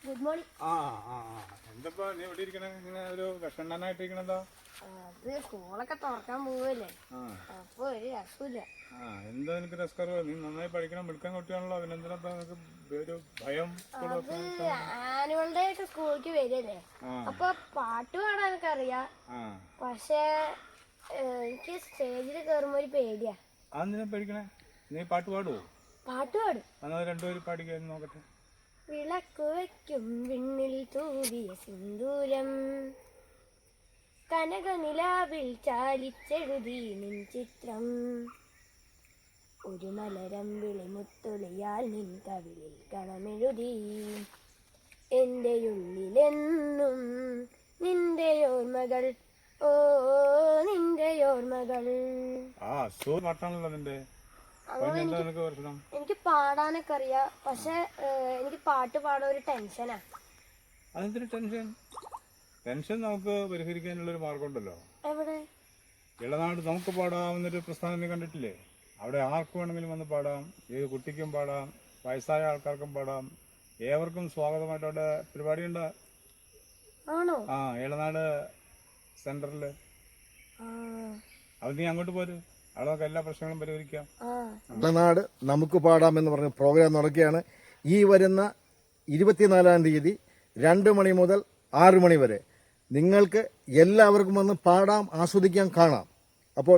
Good morning. എന്താ നീ ഇവിടെ ഇരിക്കണേ? ഇങ്ങനെ ഒരു കഷണ്ണനായിട്ടിരിക്കണെന്താ? അത് സ്കൂളൊക്കെ തുറക്കാൻ പോവല്ലേ, അപ്പൊ ഒരു രസമില്ല. എന്താ നിനക്ക് രസകരോ? നീ നന്നായി പഠിക്കണം, മിടുക്കാൻ കുട്ടിയാണല്ലോ. അതിനെന്തിനാ നിനക്ക് ഒരു ഭയം? ആനുവൽ ഡേ ഒക്കെ സ്കൂളിലേക്ക് വരല്ലേ, അപ്പൊ പാട്ട് പാടാനൊക്കെ അറിയാം. പക്ഷെ എനിക്ക് സ്റ്റേജിൽ കയറുമ്പോ ഒരു പേടിയാ. അതെന്തിനാ പേടിക്കണേ? നീ പാട്ട് പാടുവോ? പാട്ട് പാടും. എന്നാൽ രണ്ടുപേരും പാടിക്കാൻ നോക്കട്ടെ. വിളക്കു വയ്ക്കും വിണ്ണിൽ തൂവിയ സിന്ദൂരം, കനകനിലാവിൽ ചാലിച്ചെഴുതി നിൻ ചിത്രം, ഒരു മലരമ്പിളി മുത്തുളിയാൽ നിൻ കവിളിൽ കണമെഴുതി, എൻ്റെ ഉള്ളിലെന്നും നിന്റെ ഓർമ്മകൾ, ഓ നിന്റെ ഓർമ്മകൾ. പാട്ടാണല്ലോ നിന്റെ. എനിക്ക് പാടാനൊക്കെ അറിയാം, പക്ഷെ എനിക്ക് പാട്ട് പാടാൻ ഒരു ടെൻഷനാ. അതെന്തൊരു ടെൻഷൻ? ടെൻഷൻ നമുക്ക് പരിഹരിക്കാനുള്ളൊരു മാർഗമുണ്ടല്ലോ. എവിടെ? ഇളനാട് നമുക്ക് പാടാവുന്നൊരു പ്രസ്ഥാനം നീ കണ്ടിട്ടില്ലേ? അവിടെ ആർക്ക് വേണമെങ്കിലും വന്ന് പാടാം, ഏത് കുട്ടിക്കും പാടാം, വയസ്സായ ആൾക്കാർക്കും പാടാം, ഏവർക്കും സ്വാഗതമായിട്ട് അവിടെ പരിപാടിയുണ്ട്. ആണോ? ഇളനാട് സെന്ററില്. അത് നീ അങ്ങോട്ട് പോര്, അവിടെ നമുക്ക് എല്ലാ പ്രശ്നങ്ങളും പരിഹരിക്കാം. ഇളനാട് നമുക്ക് പാടാം എന്ന് പറഞ്ഞ പ്രോഗ്രാം നടക്കുകയാണ്. ഈ വരുന്ന 24-ാം തീയതി 2 മണി മുതൽ 6 മണി വരെ നിങ്ങൾക്ക് എല്ലാവർക്കും വന്ന് പാടാം, ആസ്വദിക്കാം, കാണാം. അപ്പോൾ